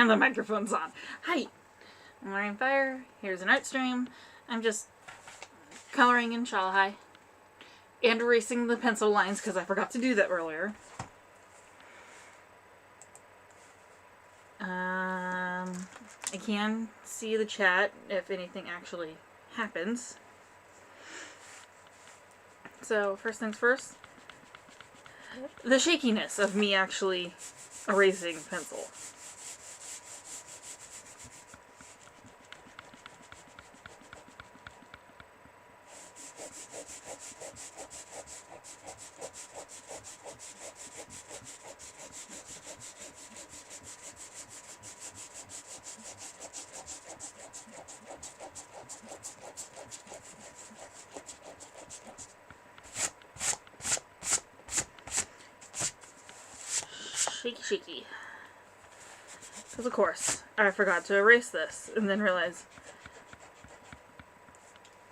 And the microphone's on. Hi, I'm Lauren Fire. Here's an art stream. I'm just coloring in Shallahai and erasing the pencil lines because I forgot to do that earlier. I can see the chat if anything actually happens. So first things first, the shakiness of me actually erasing pencil. Shaky. Because of course, I forgot to erase this and then realized,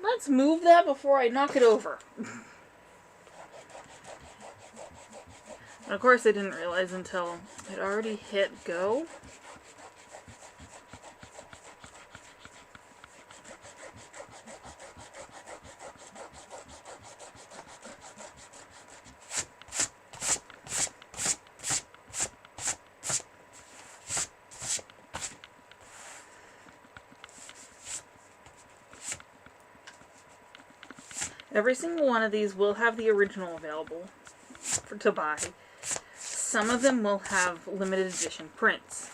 let's move that before I knock it over. And of course I didn't realize until it already hit go. Every single one of these will have the original available to buy. Some of them will have limited edition prints.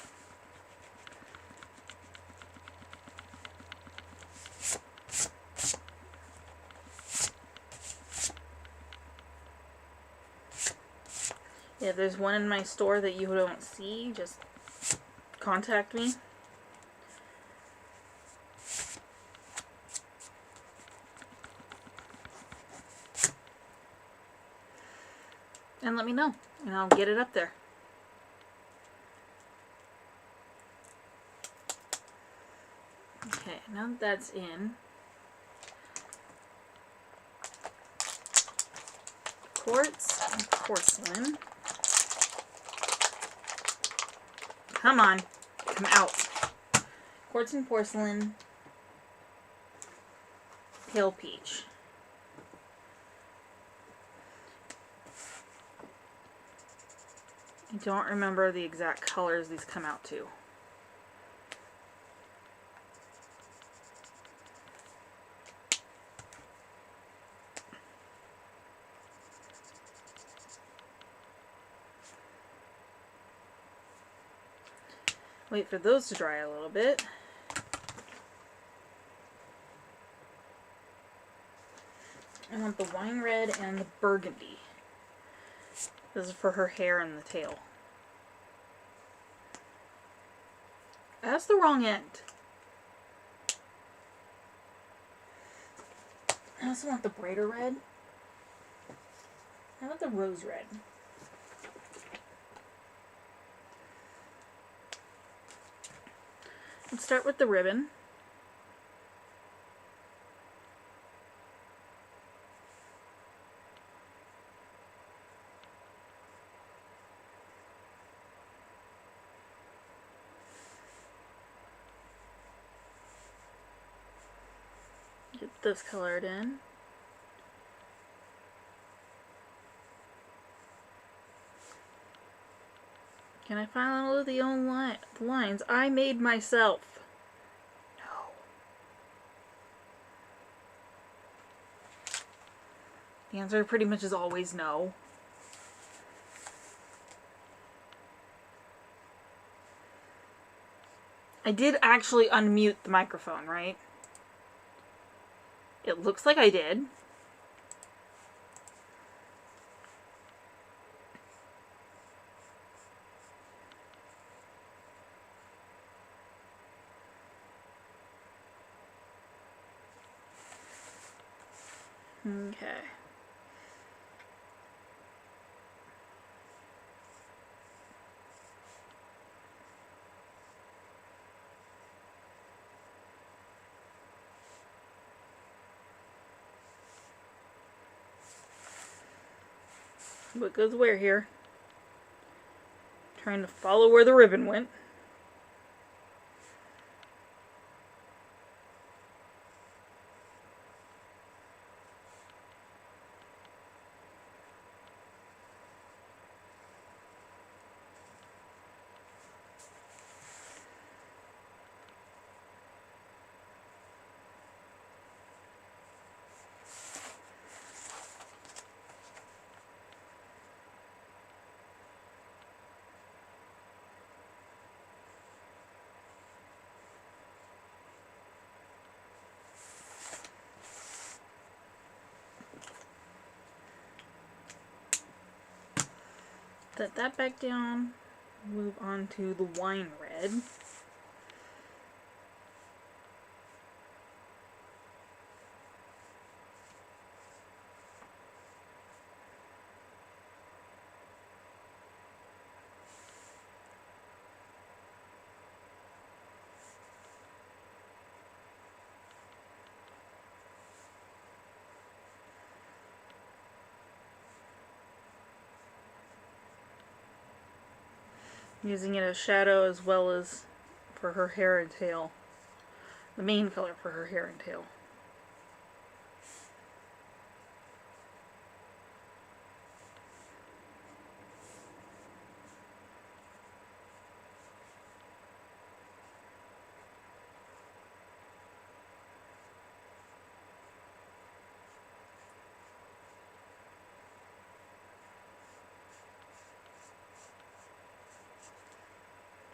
If there's one in my store that you don't see, just contact me. And let me know, and I'll get it up there. Okay, now that that's in, quartz and porcelain. Come on, come out. Quartz and porcelain, pale peach. I don't remember the exact colors these come out to. Wait for those to dry a little bit. I want the wine red and the burgundy. This is for her hair and the tail. That's the wrong end. I also want the brighter red. I want the rose red. Let's start with the ribbon. Get this colored in. Can I follow the own lines I made myself? No. The answer pretty much is always no. I did actually unmute the microphone, right? It looks like I did. Okay. What goes where here? Trying to follow where the ribbon went. Set that back down. Move on to the wine red. Using it as shadow as well as for her hair and tail. The main color for her hair and tail.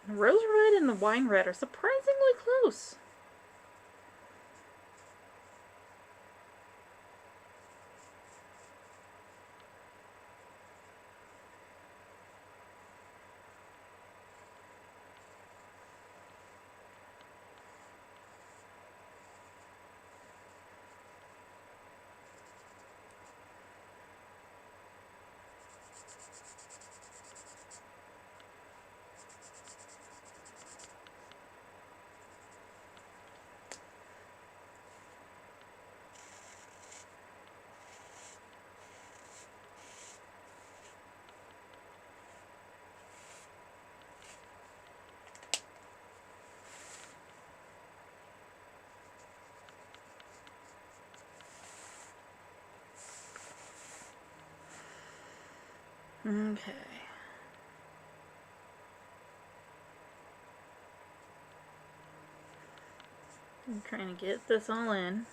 The rose red and the wine red are surprisingly close. Okay. I'm trying to get this all in.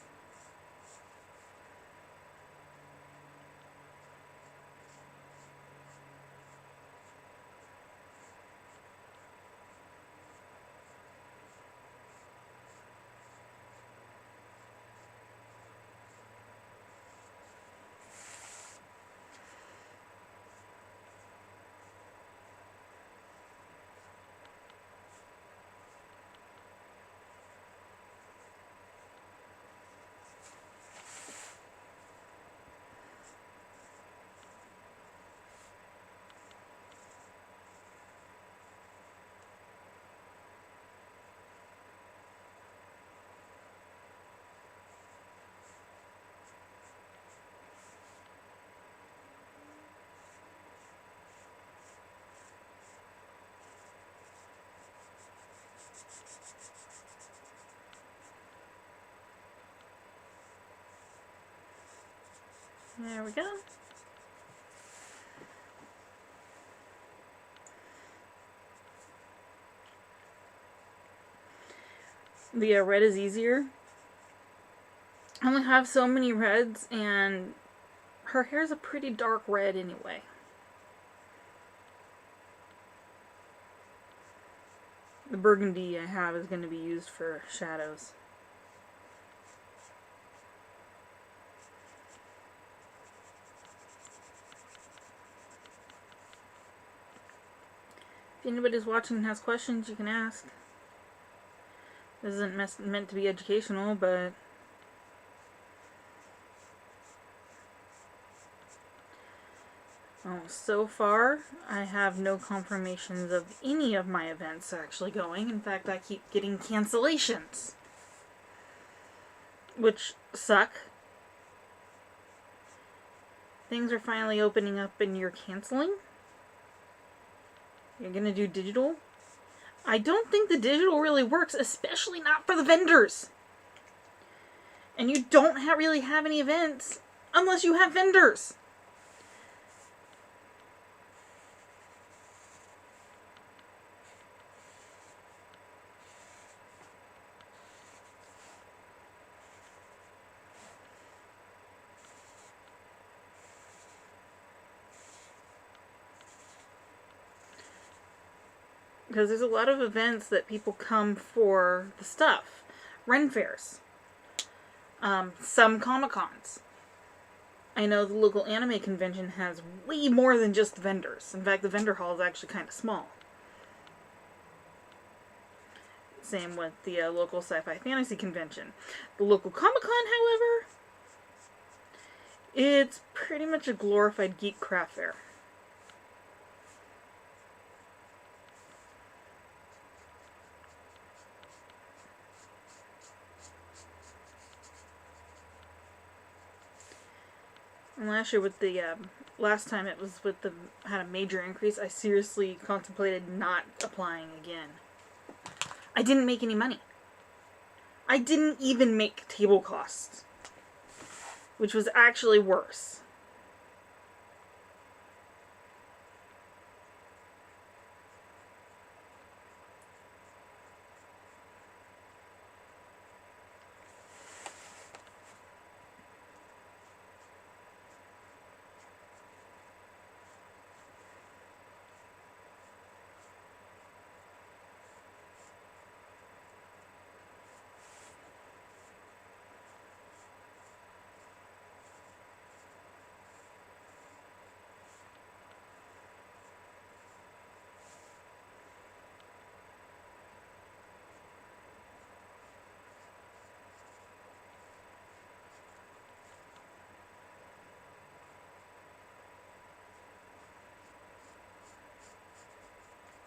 There we go. The red is easier. I only have so many reds, and her hair's a pretty dark red anyway. The burgundy I have is going to be used for shadows. If anybody's watching and has questions, you can ask. This isn't meant to be educational, but so far I have no confirmations of any of my events actually going. In fact, I keep getting cancellations, which suck. Things are finally opening up and you're canceling? You're gonna do digital? I don't think the digital really works, especially not for the vendors. And you don't really have any events unless you have vendors. Because there's a lot of events that people come for the stuff. Ren fairs. Some Comic-Cons. I know the local anime convention has way more than just vendors. In fact, the vendor hall is actually kind of small. Same with the local sci-fi fantasy convention. The local Comic-Con, however, it's pretty much a glorified geek craft fair. And last year with the, last time it was with the, had a major increase, I seriously contemplated not applying again. I didn't make any money. I didn't even make table costs, which was actually worse.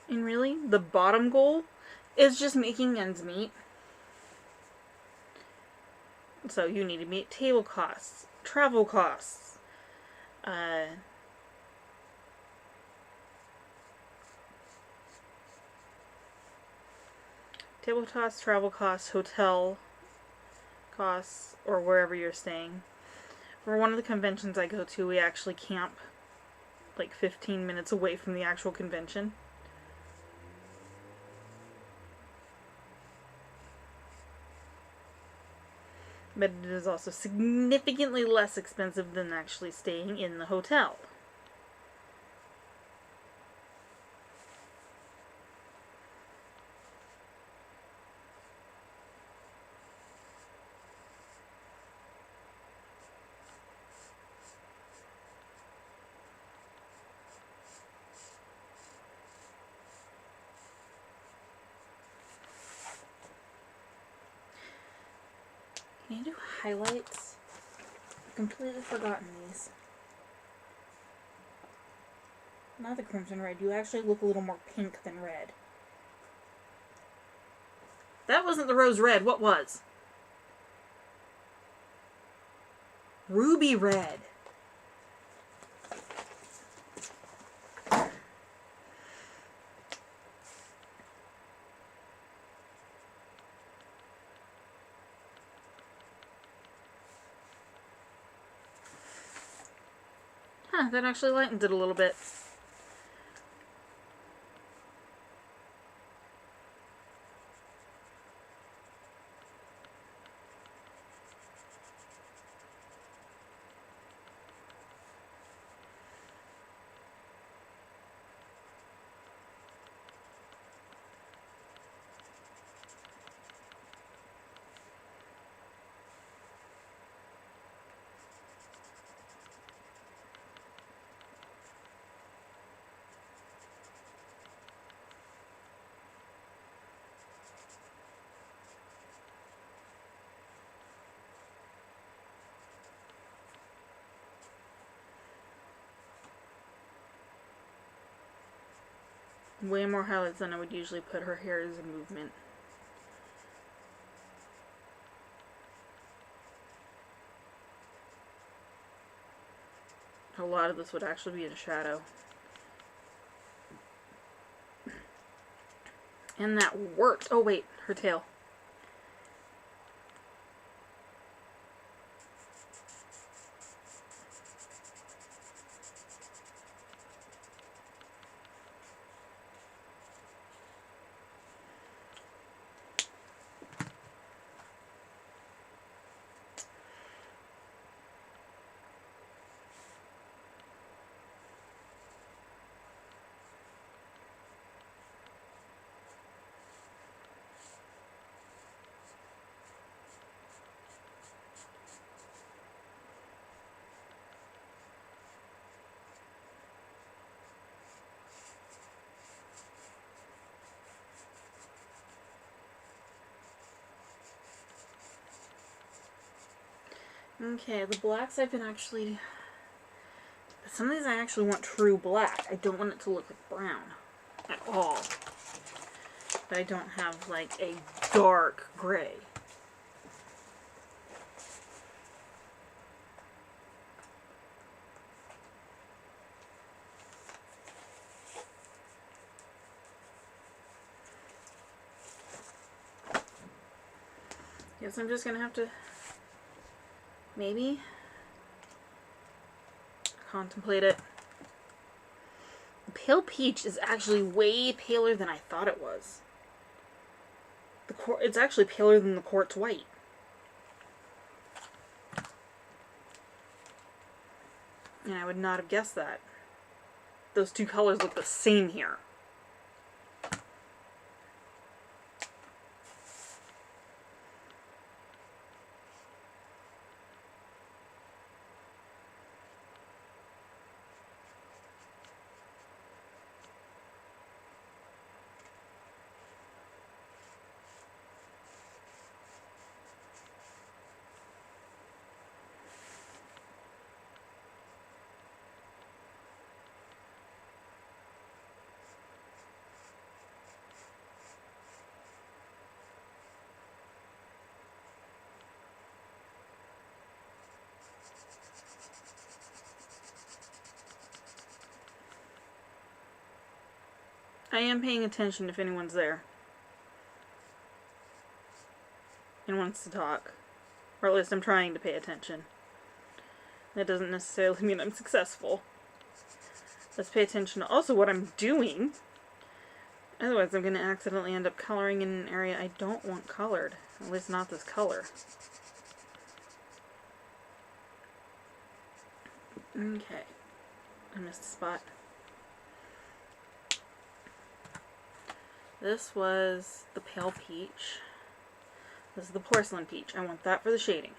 And really, the bottom goal is just making ends meet. So you need to meet table costs, travel costs, table costs, travel costs, hotel costs, or wherever you're staying. For one of the conventions I go to, we actually camp like 15 minutes away from the actual convention. But it is also significantly less expensive than actually staying in the hotel. Can you do highlights? I've completely forgotten these. Not the crimson red. You actually look a little more pink than red. That wasn't the rose red. What was? Ruby red. Huh, that actually lightened it a little bit. Way more highlights than I would usually put. Her hair is a movement. A lot of this would actually be in shadow. And that worked. Oh wait, her tail. Okay, the blacks I've been actually... Some of these I actually want true black. I don't want it to look like brown at all. But I don't have like a dark gray. Guess I'm just gonna have to maybe contemplate it. The pale peach is actually way paler than I thought it was. It's actually paler than the quartz white. And I would not have guessed that. Those two colors look the same here. I am paying attention if anyone's there and wants to talk. Or at least I'm trying to pay attention. That doesn't necessarily mean I'm successful. Let's pay attention to also what I'm doing. Otherwise I'm going to accidentally end up coloring in an area I don't want colored. At least not this color. Okay. I missed a spot. This was the pale peach. This is the porcelain peach. I want that for the shading.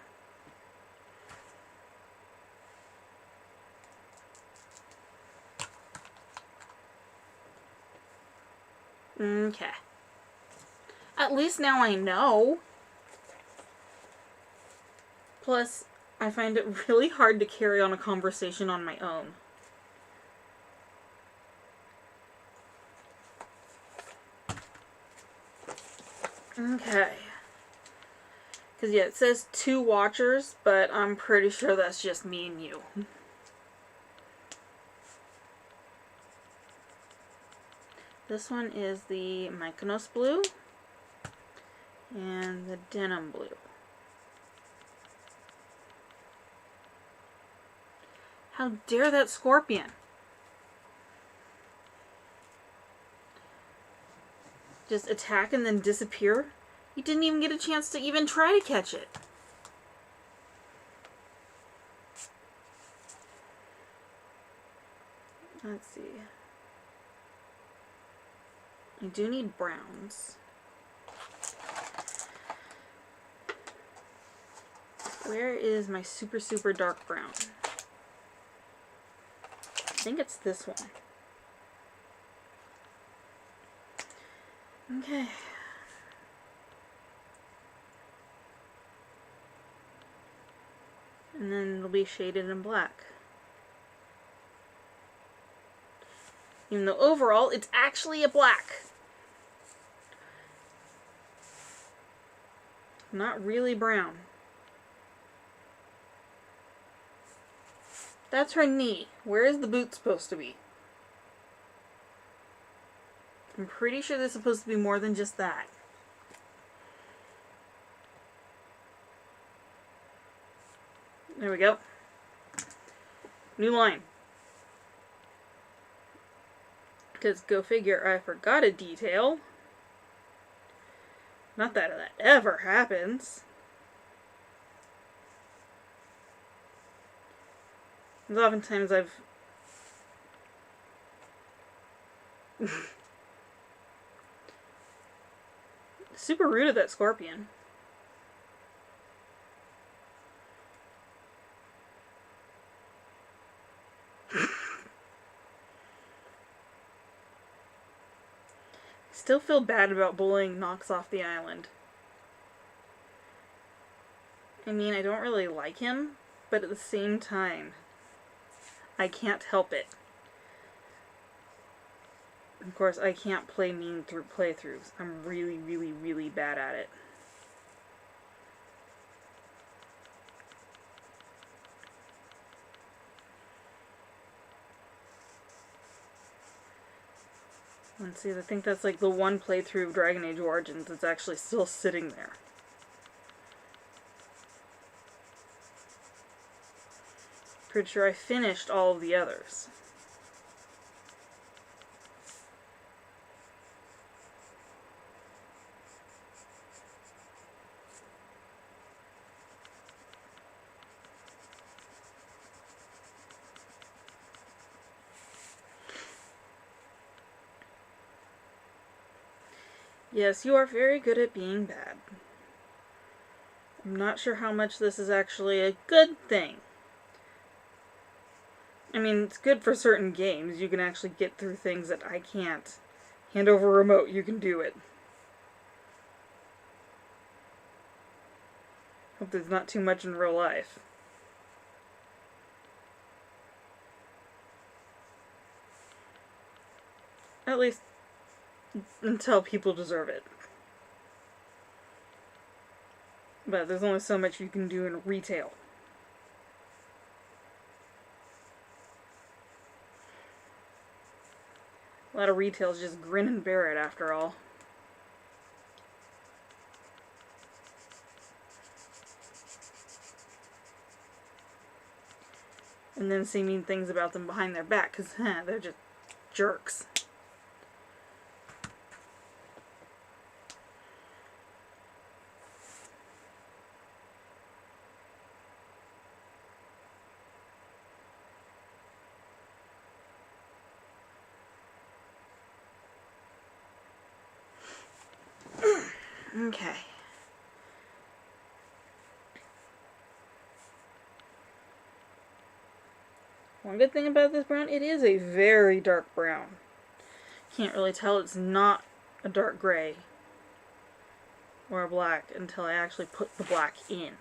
Okay. At least now I know. Plus, I find it really hard to carry on a conversation on my own. Okay. Because, yeah, it says 2 watchers, but I'm pretty sure that's just me and you. This one is the Mykonos blue and the denim blue. How dare that scorpion? Just attack and then disappear? You didn't even get a chance to even try to catch it. Let's see. I do need browns. Where is my super, super dark brown? I think it's this one. Okay. And then it'll be shaded in black. Even though overall it's actually a black. Not really brown. That's her knee. Where is the boot supposed to be? I'm pretty sure they're supposed to be more than just that. There we go. New line. Because go figure, I forgot a detail. Not that that ever happens. And oftentimes I've... Super rude of that scorpion. Still feel bad about bullying Knox off the island. I mean, I don't really like him, but at the same time, I can't help it. Of course, I can't play mean through playthroughs. I'm really, really, really bad at it. Let's see, I think that's like the one playthrough of Dragon Age Origins that's actually still sitting there. Pretty sure I finished all of the others. Yes, you are very good at being bad. I'm not sure how much this is actually a good thing. I mean, it's good for certain games. You can actually get through things that I can't. Hand over a remote, you can do it. Hope there's not too much in real life. At least until people deserve it. But there's only so much you can do in retail. A lot of retail is just grin and bear it after all. And then say mean things about them behind their back, because they're just jerks. Okay. One good thing about this brown, it is a very dark brown. Can't really tell it's not a dark gray or a black until I actually put the black in.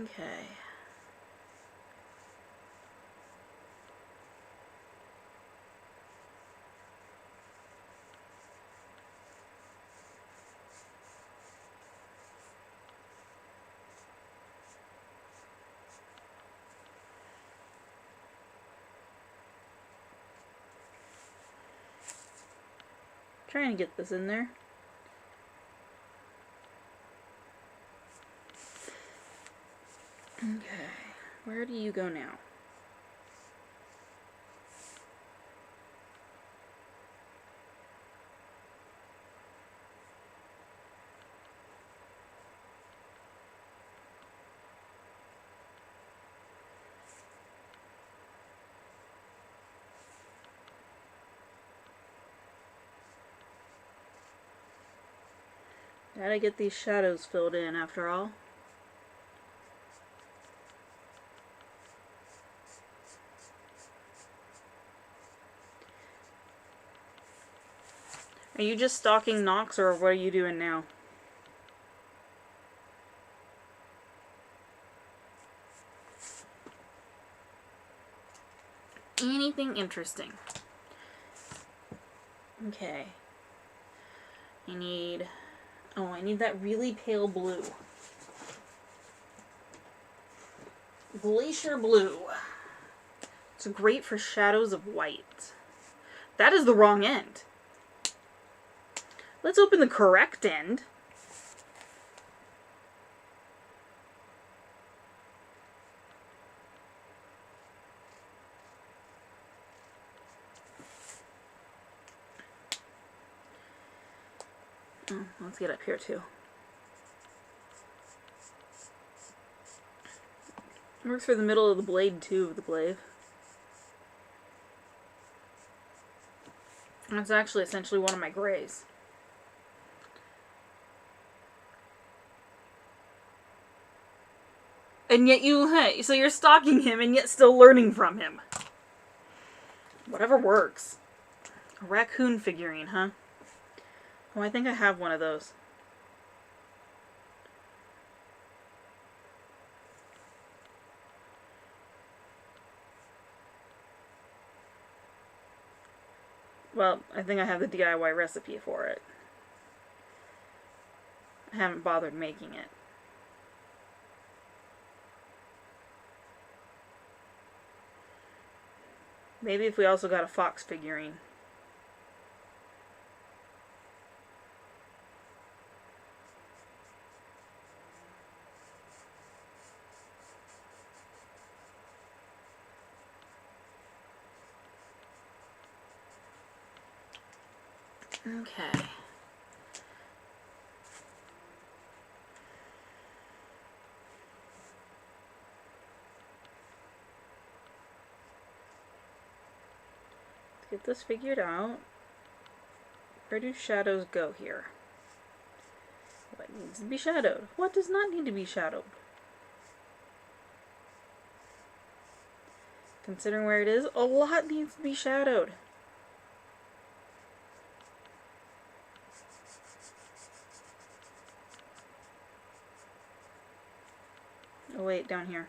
Okay. Trying to get this in there. Okay, where do you go now? Gotta get these shadows filled in after all. Are you just stalking Nox, or what are you doing now? Anything interesting? Okay. I need that really pale blue. Glacier blue. It's great for shadows of white. That is the wrong end. Let's open the correct end. Oh, let's get up here too. Works for the middle of the blade too, of the glaive. That's actually essentially one of my grays. And yet so you're stalking him and yet still learning from him. Whatever works. A raccoon figurine, huh? Oh, I think I have one of those. Well, I think I have the DIY recipe for it. I haven't bothered making it. Maybe if we also got a fox figurine. Okay. Let's get this figured out. Where do shadows go here? What needs to be shadowed? What does not need to be shadowed? Considering where it is, a lot needs to be shadowed. Oh wait, down here.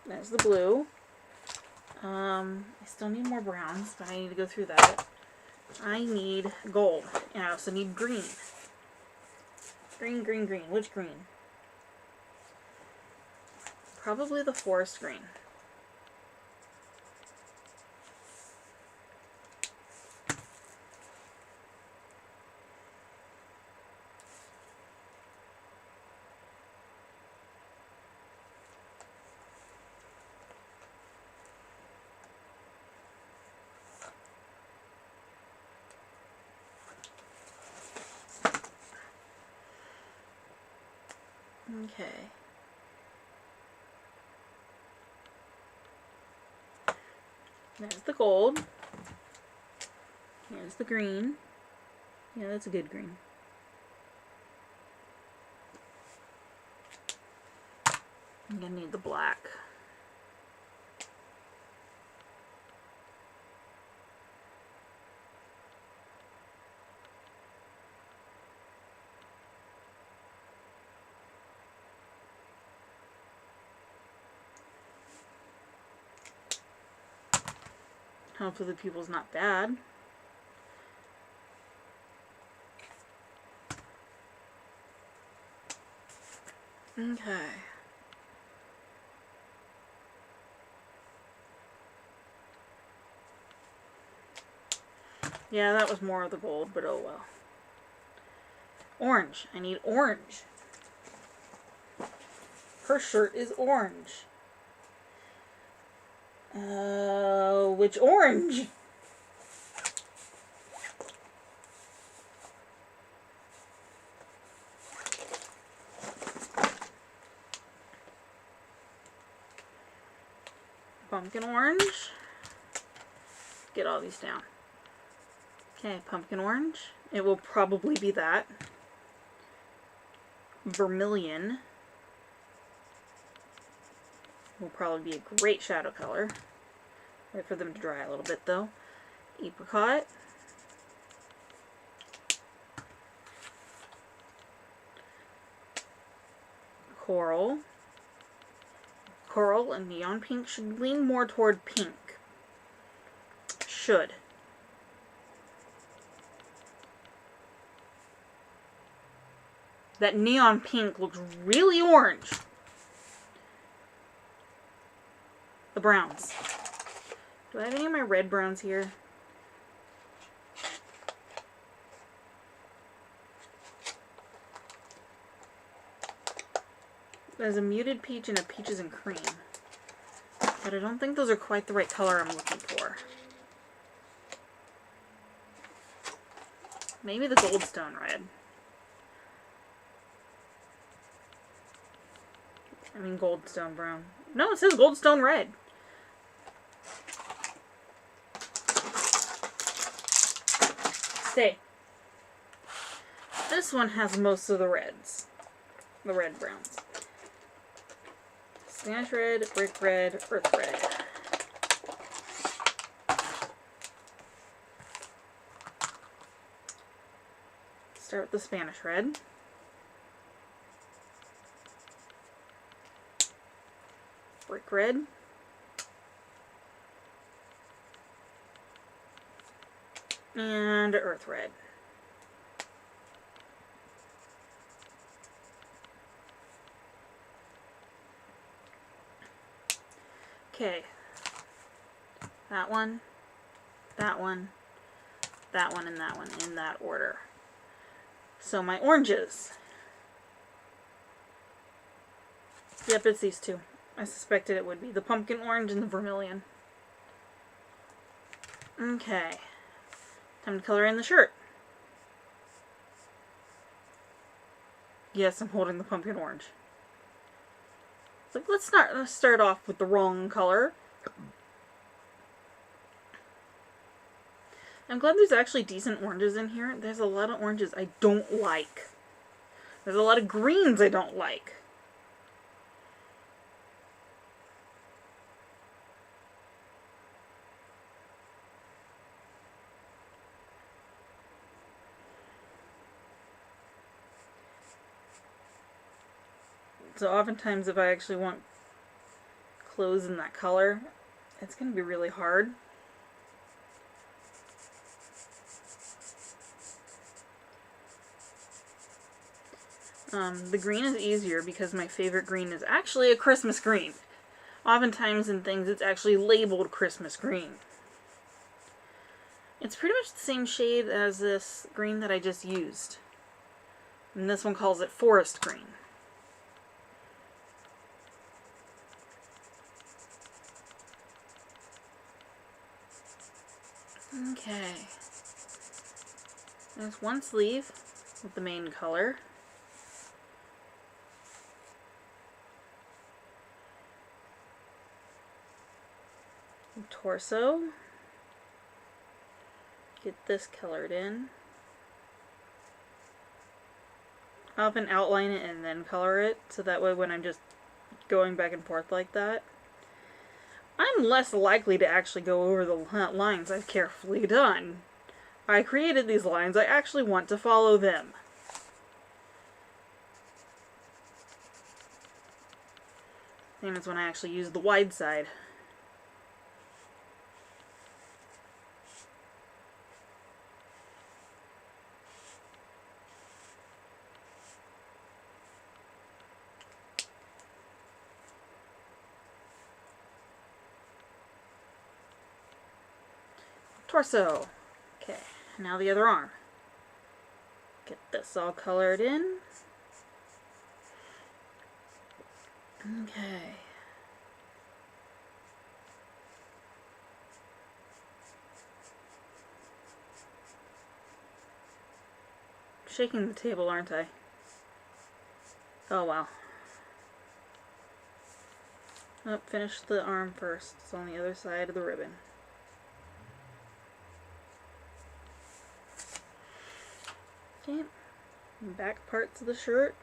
There's the blue. I still need more browns, but I need to go through that. I need gold, and I also need green. Green, green, green. Which green? Probably the forest green. Okay. There's the gold. Here's the green. Yeah, that's a good green. I'm gonna need the black. Hopefully the pupil's not bad. Okay. Yeah, that was more of the gold, but oh well. Orange. I need orange. Her shirt is orange. Which orange? Pumpkin orange. Get all these down. Okay, pumpkin orange. It will probably be that. Vermilion will probably be a great shadow color. Wait for them to dry a little bit though. Apricot. Coral. Coral and neon pink should lean more toward pink. Should. That neon pink looks really orange. The browns. Do I have any of my red browns here? There's a muted peach and a peaches and cream. But I don't think those are quite the right color I'm looking for. Maybe the goldstone red. I mean goldstone brown. No, it says goldstone red. Stay. this one has most of the reds. The red browns. Spanish red, brick red, earth red. Start with the Spanish red. Brick red. And earth red. Okay. That one, that one, that one, and that one in that order. So my oranges. Yep, it's these two. I suspected it would be. The pumpkin orange and the vermilion. Okay. Time to color in the shirt. Yes, I'm holding the pumpkin orange. It's like, let's start off with the wrong color. I'm glad there's actually decent oranges in here. There's a lot of oranges I don't like. There's a lot of greens I don't like. So oftentimes if I actually want clothes in that color, it's going to be really hard. The green is easier because my favorite green is actually a Christmas green. Oftentimes in things it's actually labeled Christmas green. It's pretty much the same shade as this green that I just used. And this one calls it forest green. Okay. There's one sleeve with the main color. Torso. Get this colored in. I often outline it and then color it, so that way when I'm just going back and forth like that, I'm less likely to actually go over the lines I've carefully done. I created these lines, I actually want to follow them. Same as when I actually use the wide side. Torso. Okay, now the other arm. Get this all colored in. Okay. Shaking the table, aren't I? Oh wow. Oh, finish the arm first. It's on the other side of the ribbon. Okay, back parts of the shirt.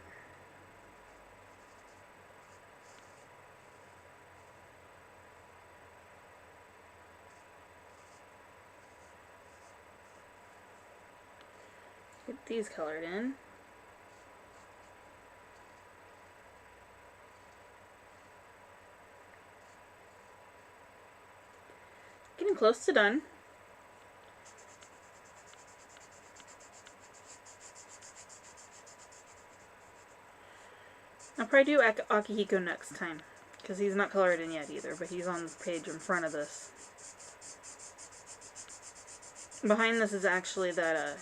Get these colored in. Getting close to done. I'll probably do Akihiko next time, because he's not colored in yet either, but he's on the page in front of this. Behind this is actually that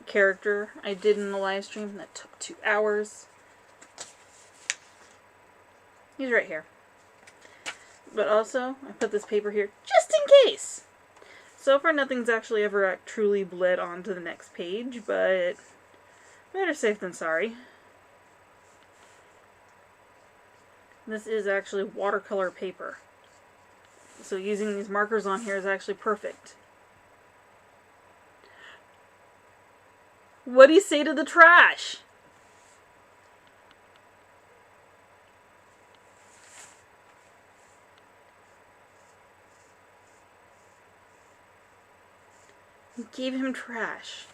character I did in the live stream that took 2 hours. He's right here. But also, I put this paper here just in case! So far nothing's actually ever truly bled onto the next page, but better safe than sorry. This is actually watercolor paper. So using these markers on here is actually perfect. What'd he say to the trash? He gave him trash.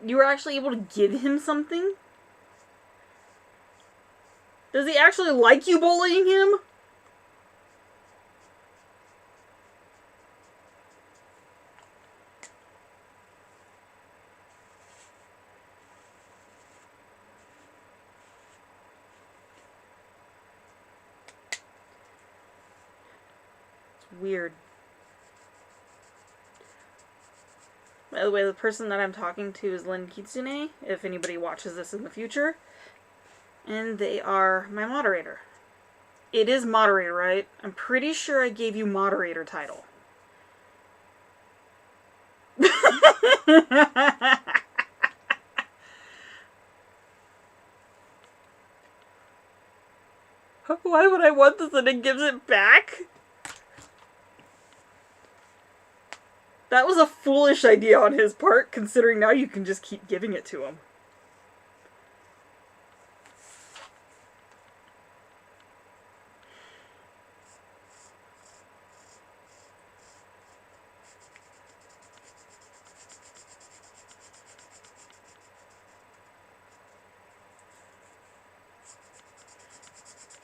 You were actually able to give him something? Does he actually like you bullying him? It's weird. By the way, the person that I'm talking to is Lynn Kitsune, if anybody watches this in the future. And they are my moderator. It is moderator, right? I'm pretty sure I gave you moderator title. Why would I want this and it gives it back? That was a foolish idea on his part, considering now you can just keep giving it to him.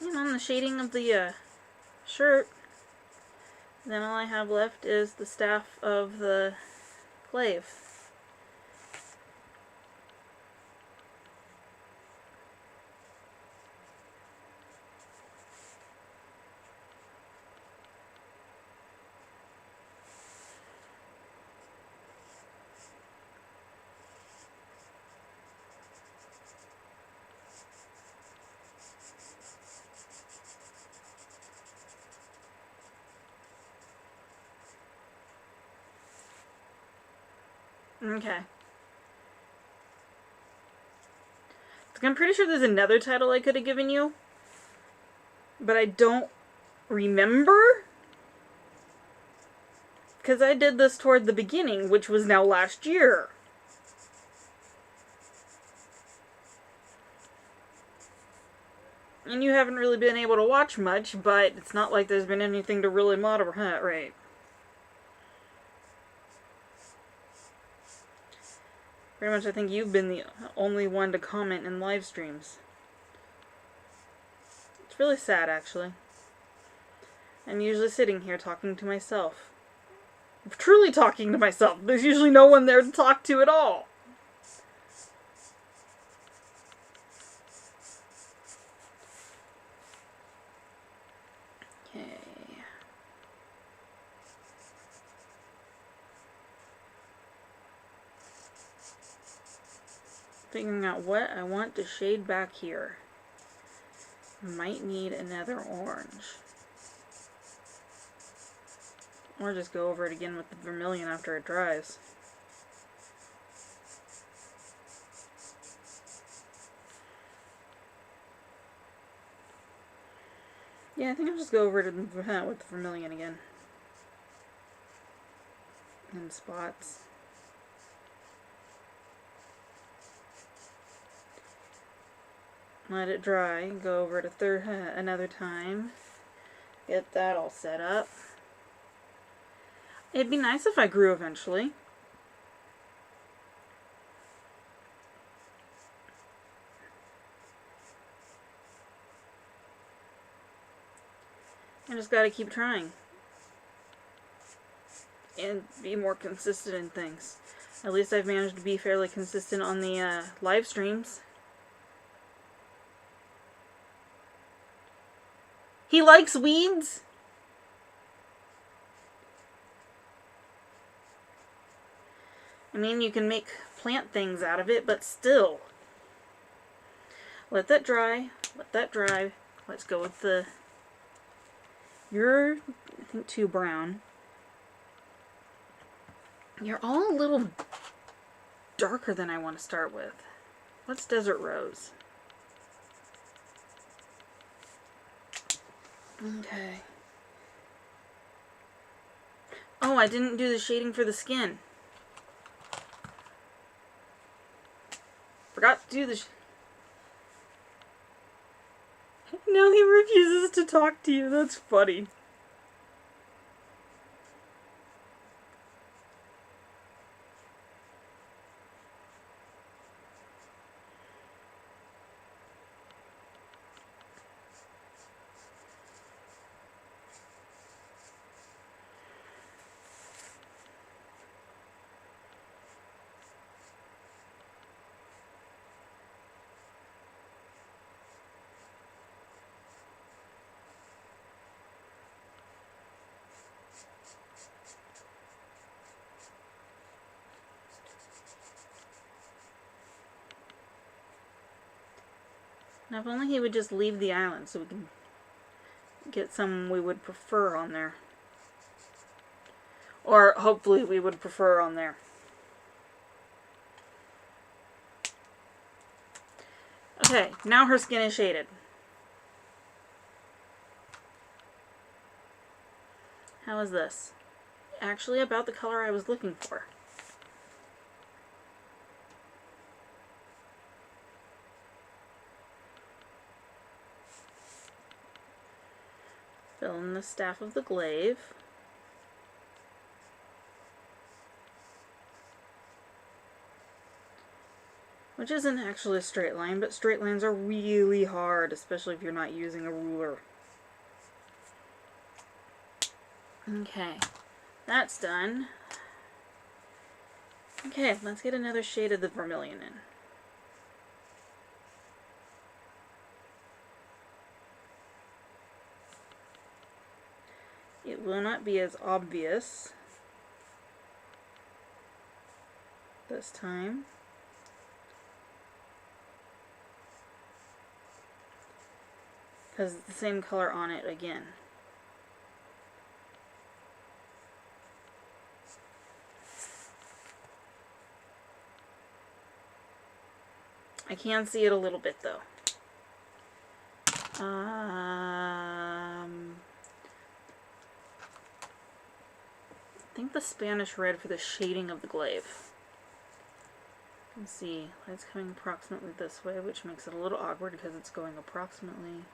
And on the shading of the shirt, then all I have left is the staff of the glaive. Okay. I'm pretty sure there's another title I could have given you, but I don't remember, because I did this toward the beginning, which was now last year. And you haven't really been able to watch much, but it's not like there's been anything to really moderate, right? Pretty much I think you've been the only one to comment in live streams. It's really sad, actually. I'm usually sitting here talking to myself. Truly talking to myself. There's usually no one there to talk to at all. Okay. Figuring out what I want to shade back here. Might need another orange. Or just go over it again with the vermilion after it dries. Yeah, I think I'll just go over it with the vermilion again. In spots. Let it dry, go over it another time. Get that all set up. It'd be nice if I grew eventually. I just gotta keep trying. And be more consistent in things. At least I've managed to be fairly consistent on the live streams. He likes weeds? I mean, you can make plant things out of it, but still. Let that dry. Let that dry. Let's go with the... You're, I think, too brown. You're all a little darker than I want to start with. What's Desert Rose? Okay. Oh, I didn't do the shading for the skin. forgot to do the... Now he refuses to talk to you. That's funny. Now, if only he would just leave the island so we can get some we would prefer on there. Or, hopefully, we would prefer on there. Okay, now her skin is shaded. How is this? Actually about the color I was looking for. Fill in the staff of the glaive. Which isn't actually a straight line, but straight lines are really hard, especially if you're not using a ruler. Okay, that's done. Okay, let's get another shade of the vermilion in. It will not be as obvious this time. Because it's the same color on it again. I can see it a little bit though. I think the Spanish red for the shading of the glaive. You can see it's coming approximately this way, which makes it a little awkward because it's going approximately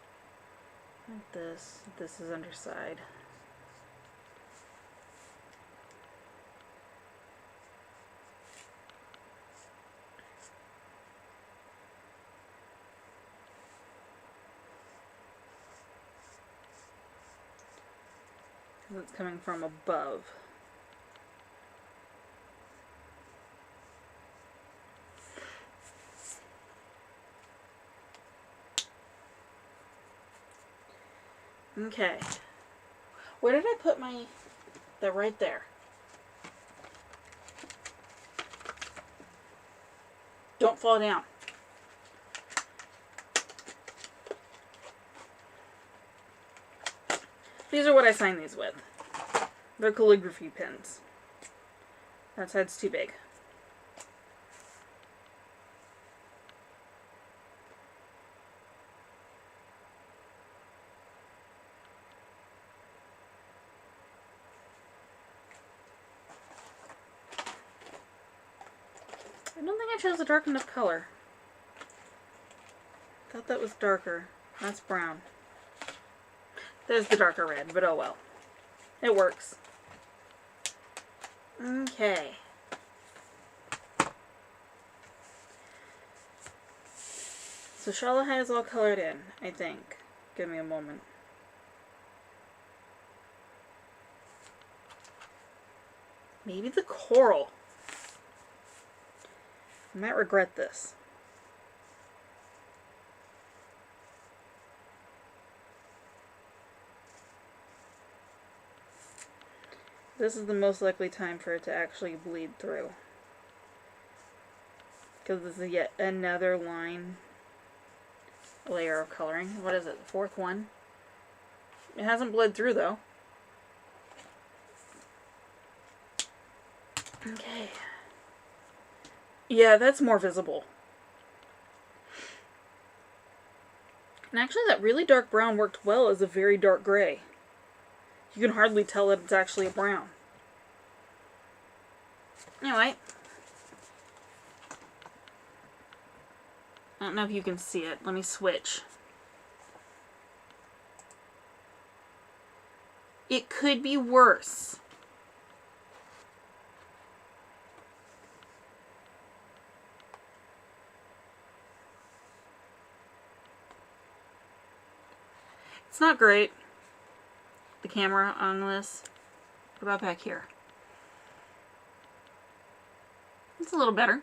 like this. This is underside. It's coming from above. Okay. Where did I put my... They're right there. Don't fall down. These are what I sign these with. They're calligraphy pens. That side's too big. I don't think I chose a dark enough color. Thought that was darker. That's brown. There's the darker red, but oh well. It works. Okay. So Shallahai is all colored in, I think. Give me a moment. Maybe the coral. I might regret this. This is the most likely time for it to actually bleed through. Because this is yet another layer of coloring. What is it, the fourth one? It hasn't bled through though. Okay. Yeah, that's more visible. And actually that really dark brown worked well as a very dark gray. You can hardly tell that it's actually a brown. Anyway. I don't know if you can see it. Let me switch. It could be worse. It's not great, the camera on this. What about back here? It's a little better.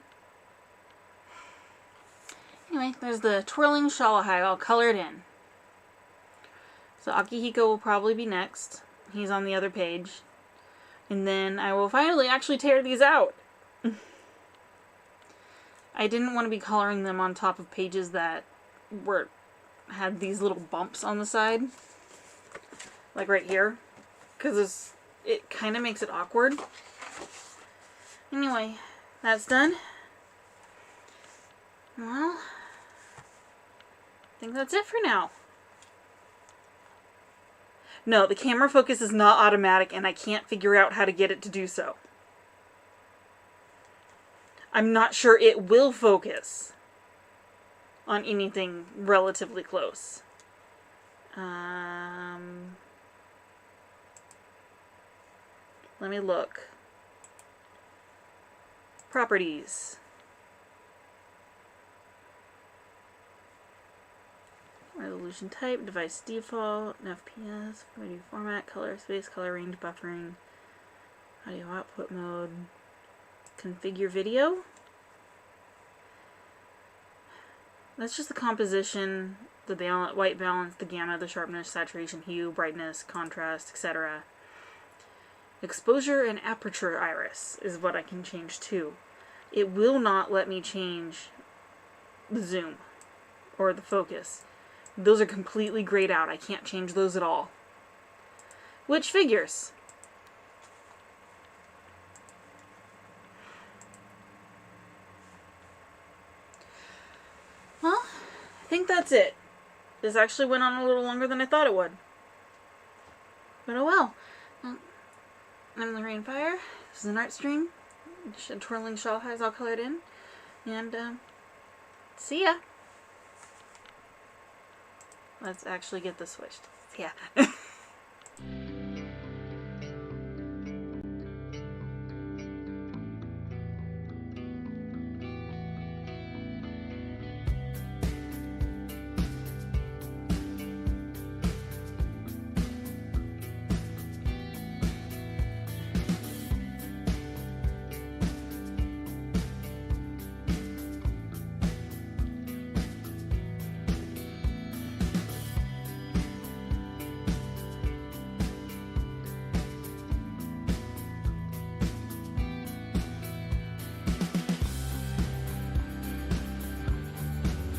Anyway, there's the twirling Shallahai all colored in. So Akihiko will probably be next. He's on the other page. And then I will finally actually tear these out. I didn't want to be coloring them on top of pages that had these little bumps on the side. Like right here. Because it kind of makes it awkward. Anyway, that's done. Well, I think that's it for now. No, the camera focus is not automatic and I can't figure out how to get it to do so. I'm not sure it will focus on anything relatively close. Let me look. Properties. Resolution type, device default, FPS, video format, color space, color range, buffering, audio output mode, configure video. That's just the composition, the white balance, the gamma, the sharpness, saturation, hue, brightness, contrast, etc. Exposure and aperture iris is what I can change to. It will not let me change the zoom or the focus. Those are completely grayed out. I can't change those at all. Which figures. Well, I think that's it. This actually went on a little longer than I thought it would. But oh well. I'm the Rainfire. This is an art stream. Twirling Shallahai all colored in. And, see ya. Let's actually get this switched. Yeah.